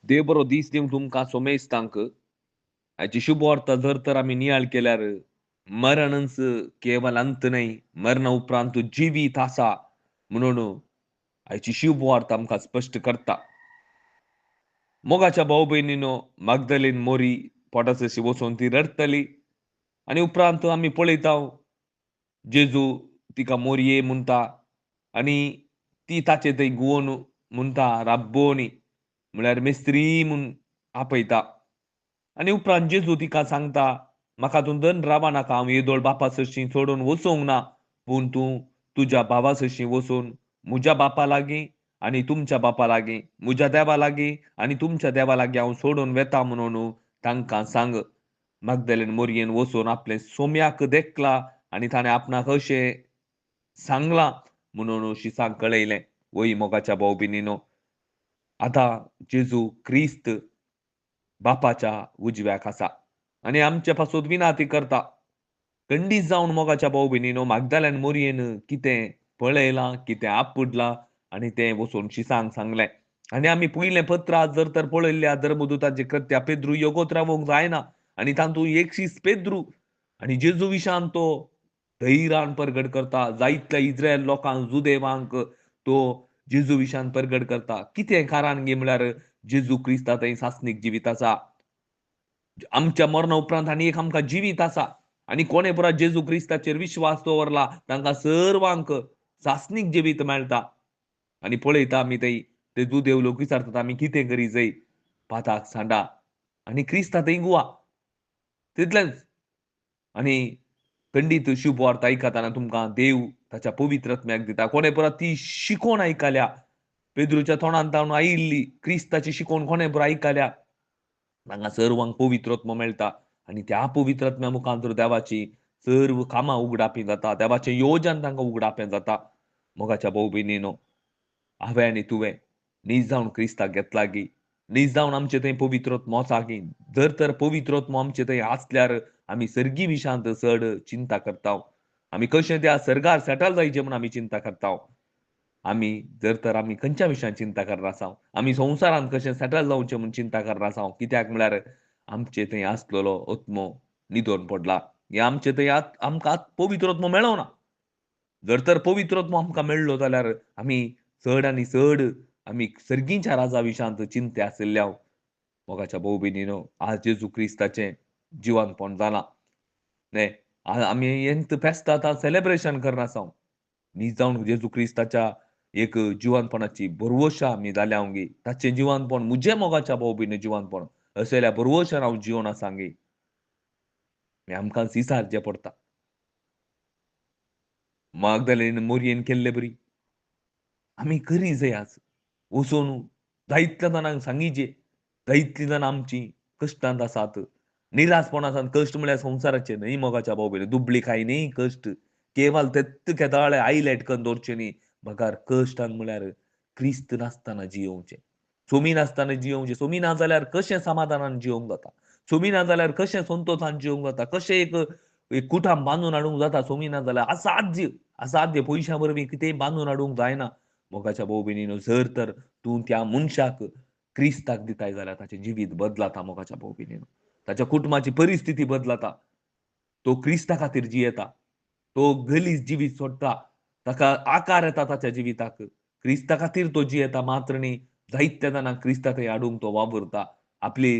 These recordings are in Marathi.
देव बरो दीस दिवंक तुमकां सोमेस्तांक हाची शुभ वार्ता जर तर आमी नियाळ केल्यार मरणच केवळ अंत नाही, मरणा उपरांत जिवीत आसा म्हणून हाची शुभ वार्ता आमकां स्पश्ट करता. मोगाच्या भाऊ भयणीनो, मागदलेन मोरी पोटासशी वचून ती रडटली आनी उपरांत आमी पळयता जेजू तिका मोरये म्हणटा आनी ती ताचे थंय गुवोन म्हणटा राब्बोनी म्हळ्यार मेस्त्री म्हूण आपयता. आनी उपरांत जेजू तिका सांगता, म्हाका तूं दन रावा नाका, हांव येदोळ बापा सरशी सोडून वचोंक ना, पूण तूं तुज्या भावा सरशी वचून म्हज्या बापा लागीं आनी तुमच्या बापा लागीं, म्हज्या देवा लागीं आनी तुमच्या देवा लागीं हांव सोडून वेता म्हणून तांकां सांग. मागदलेन मोरयेन वचून आपले सोम्याक देखला आनी ताणें आपणाक अशें सांगलां म्हणून शिसाक कळयलें. वय मोगाच्या भाव भयणीनो, आतां जेजू क्रिस्त बापाच्या उजव्याक आसा आनी आमचे पासून विनाती करता. खंडीत जावन मोगाच्या भाव भयणीनो, मागदलेन मोरयेन कितें पळयलां, कितें आपडलां आनी तें वचून शिसांक सांगलें. आनी आमी पयलें पत्रांत जर तर पळयल्या धर्मदुताचें कृत्या पेद्रू येगोत रावोंक जायना आनी तातूंत एकशीस पेद्रू आनी जेजू विशान तो धैर्यान परगट करता. जायतल्या इस्रायल लोकांक, जुदेवांक तो जेजू विशान परगट करता. कितें कारण गे म्हळ्यार जेजू क्रिस्ता थंय सासणीक जिवीत आसा. आमच्या मरणा उपरांत आनी एक आमकां जिवीत आसा आनी कोणे पुराय जेजू क्रिस्ताचेर विश्वास दवरला तांकां सर्वांक सासणीक जिवीत मेळटा. आनी पळयता आमी थंय ते जुदेव लोक विचारतात आमी कितें करी जंय पाताक सांडा आनी क्रिस्ता थंय गुवा. तितलेंच. आनी खंडीत शुभ वार्ता आयकताना तुमकां देव ताच्या पवित्र आत्म्याक दिता. कोणे पुराय ती शिकोवन आयकल्या. पेद्रूच्या तोंडांतल्यान आयिल्ली क्रिस्ताची शिकोवन कोणे पुराय आयकल्या तांकां सर्वांक पवित्र आत्मो मेळटा आनी त्या पवित्र आत्म्या मुखांतर देवाची सर्व कामां उगडापी जाता. देवाचें येवजण तांकां उगडापें जाता. मोगाच्या भाव भयणीनो, हांवें आनी तुवें नीज जावन क्रिस्ताक घेतला गी. नीज जावन आमचे थंय पवित्र आत्मो आसा गी. जर तर पवित्र आत्मो आमचे थंय आसल्यार आमी सर्गी विशांत चड चिंता करता. आमी कशें त्या सर्गार सेटल जायचे म्हूण आमी चिंता करता. आमी जर तर आमी खंयच्या विशयान चिंता करना आसा, आमी संवसारांत कशें सेटल जावचें म्हूण चिंता करना आसा. कित्याक म्हळ्यार आमचे थंय आसलेलो आत्मो न्हिदोन पडला. हे आमचे थंय आमकां पवित्र आत्मो मेळ्ळो ना. जर तर पवित्र आत्मो आमकां मेळ्ळो जाल्यार आमी चड आनी चड आमी सर्गीच्या राजा विशांत चिंते आसल्या मोगाच्या भाव भयणीनो, आज जेजू क्रिस्ताचें जिवंतपण जालां. न्हय आमी हेंच फेस्त आतां सेलेब्रेशन करना आसा. न्हीद जावन जेजू क्रिस्ताच्या एक जिवंतपणाची बरवोशा आमी जाल्या गी. ताचें जिवंतपण म्हजें मोगाच्या भाव भयणी जिवंतपण अशें जाल्यार बरवोशान हांव जिवन आसा गी. हें आमकां इसारचें पडटा. मागदलेन मोरयेन केल्ले बरी. आमी करी जंय आज. वचून जायतल्या जाणांक सांगिचे. जायतलीं जाणां आमचीं कश्टांत आसात. निरासपण आसात. कश्ट म्हळ्यार संवसाराचे न्हय मोगाच्या भाव भयणी. दुबळी खाय न्हय कश्ट. केवल तेत्त केदाळे आयले एटकन दवरचे न्ही. बगार कश्टांत म्हळ्यार क्रिस्त नासतना जियोवचें. सोमी नासतना जियोवचें. सोमी ना जाल्यार कशें समाधानान जियोंक जाता. सोमी ना जाल्यार कशें संतोशान जियोंक जाता. कशें एक कुटांब बांदून हाडूंक जाता सोमी ना जाल्यार. असाध्य. असाध्य. पयशां वरवीं कितेंय बांदून हाडूंक जायना. मोगाच्या भाव भयणीनो, जर तर तूं त्या मनशाक क्रिस्ताक दिताय जाल्यार ताचें जिवीत बदलाता मोगाच्या भाव भयणीनो. ताच्या कुटुंबाची परिस्थिती बदलाता. तो क्रिस्ता खातीर जियेता. तो गलीज जिवीत सोडटा. ताका आकार येता ताच्या जिविताक. क्रिस्ता खातीर तो जियेता मात्र न्ही जायत्या जाणांक क्रिस्ता थंय हाडूंक तो वावुरता. आपली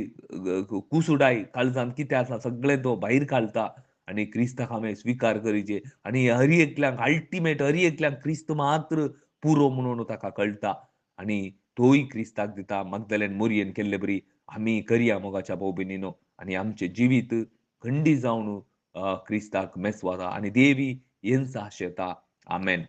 कुसुडाय काळजांत कितें आसा सगळें तो भायर काडटा आनी क्रिस्ताक हांवें स्विकार करीचे आनी हर एकल्याक अल्टिमेट हर एकल्याक क्रिस्त मात्र पुरो म्हणून ताका कळटा आनी तोय क्रिस्ताक दिता. मागदलेन मोरयेन केल्ले बरी आमी करया मोगाच्या भाव भयणीनो आनी आमचें जिवीत खंडीत जावन क्रिस्ताक मेजवाता आनी देवी हेंच आशेता. आमेन.